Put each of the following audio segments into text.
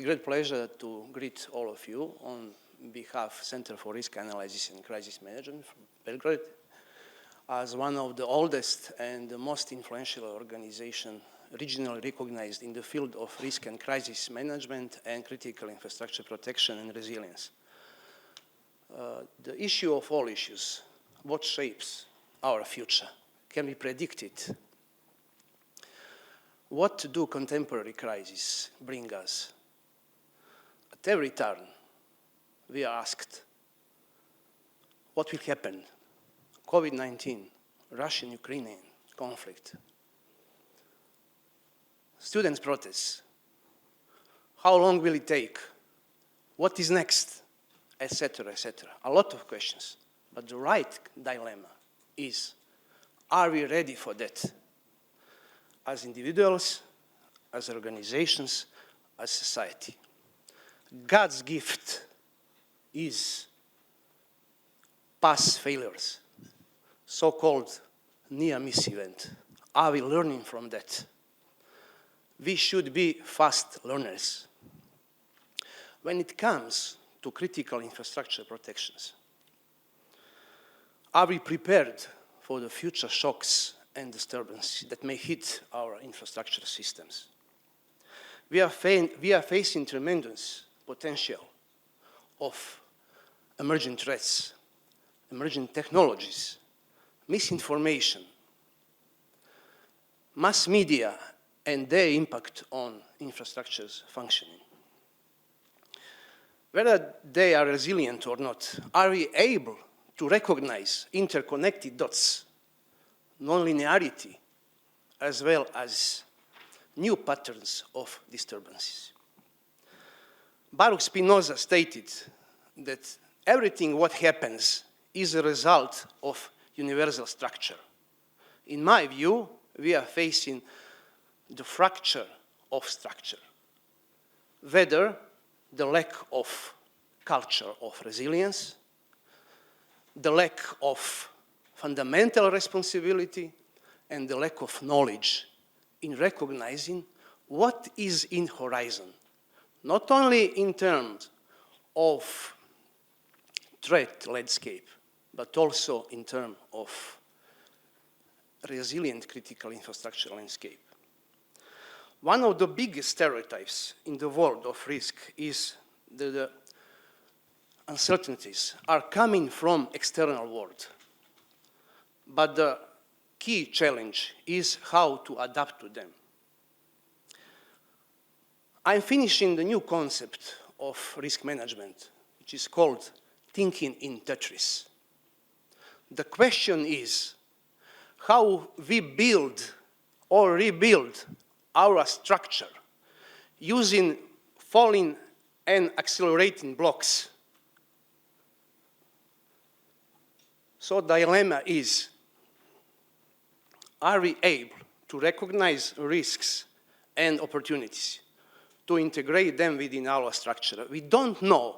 a great pleasure to greet all of you on behalf of Centra for Risk Analysis and Crisis Management from Belgrade, as one of the oldest and the most influential organizations regionally recognized in the field of risk and crisis management and critical infrastructure protection and resilience. The issue of all issues, what shapes our future, can be predicted. What do contemporary crises bring us? At every turn, we are asked, what will happen? COVID-19, Russian-Ukrainian conflict, students' protests, how long will it take? What is next? Etc., etc. A lot of questions. But the right dilemma is, are we ready for that? As individuals, as organizations, as society. God's gift is past failures, so-called near-miss event. Are we learning from that? We should be fast learners. When it comes to critical infrastructure protections, are we prepared for the future shocks and disturbances that may hit our infrastructure systems? We are facing tremendous potential of emerging threats, emerging technologies, misinformation, mass media, and their impact on infrastructure's functioning. Whether they are resilient or not, are we able to recognize interconnected dots, nonlinearity, as well as new patterns of disturbances? Baruch Spinoza stated that everything what happens is a result of universal structure. In my view, we are facing the fracture of structure, whether the lack of culture of resilience, the lack of fundamental responsibility, and the lack of knowledge in recognizing what is in horizon, not only in terms of threat landscape, but also in terms of resilient critical infrastructure landscape. One of the biggest stereotypes in the world of risk is that the uncertainties are coming from external world. But the key challenge is how to adapt to them. I'm finishing the new concept of risk management, which is called thinking in Tetris. The question is how we build or rebuild our structure using falling and accelerating blocks. So the dilemma is, are we able to recognize risks and opportunities, to integrate them within our structure? We don't know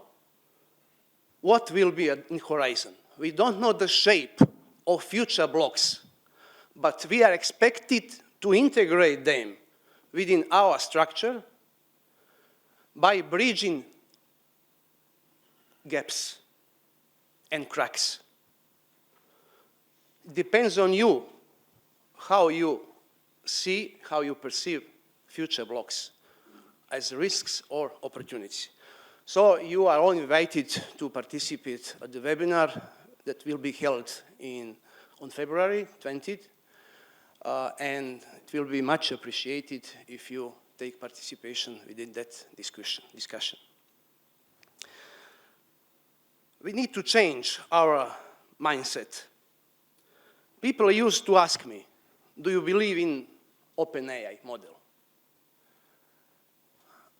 what will be in horizon. We don't know the shape of future blocks, but we are expected to integrate them within our structure by bridging gaps and cracks. It depends on you how you see, how you perceive future blocks as risks or opportunities. So you are all invited to participate at the webinar that will be held on February 20th. And it will be much appreciated if you take participation within that discussion. We need to change our mindset. People used to ask me, do you believe in OpenAI model?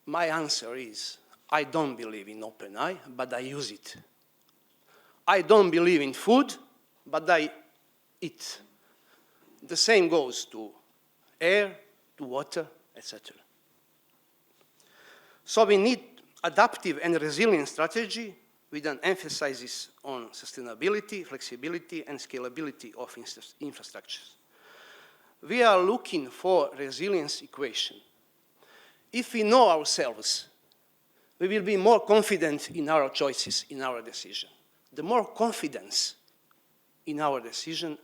My answer is, I don't believe in OpenAI, but I use it. I don't believe in food, but I eat. The same goes to air, to water, etc. So we need adaptive and resilient strategy with an emphasis on sustainability, flexibility, and scalability of infrastructures. We are looking for resilience equation. If we know ourselves we will be more confident in our choices, in our decision. The more confidence in our decision,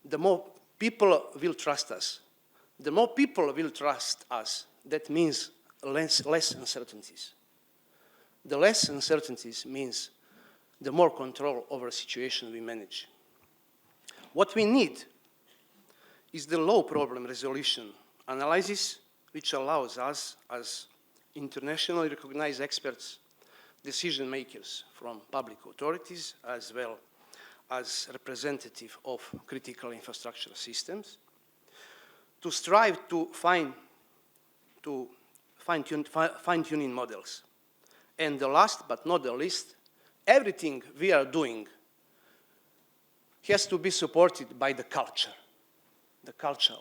the more people will trust us. The more people will trust us, that means less uncertainties. The less uncertainties means the more control over a situation we manage. What we need is the low problem resolution analysis, which allows us, as internationally recognized experts, decision makers from public authorities, as well as representative of critical infrastructure systems, to strive to fine-tuning models. And the last but not the least, everything we are doing has to be supported by the culture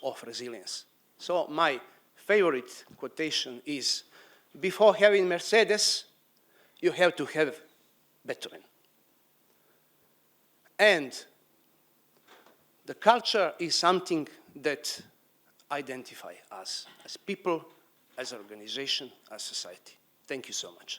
of resilience. So my favorite quotation is, before having Mercedes, you have to have veteran. And the culture is something that identifies us as people, as an organization, as society. Thank you so much.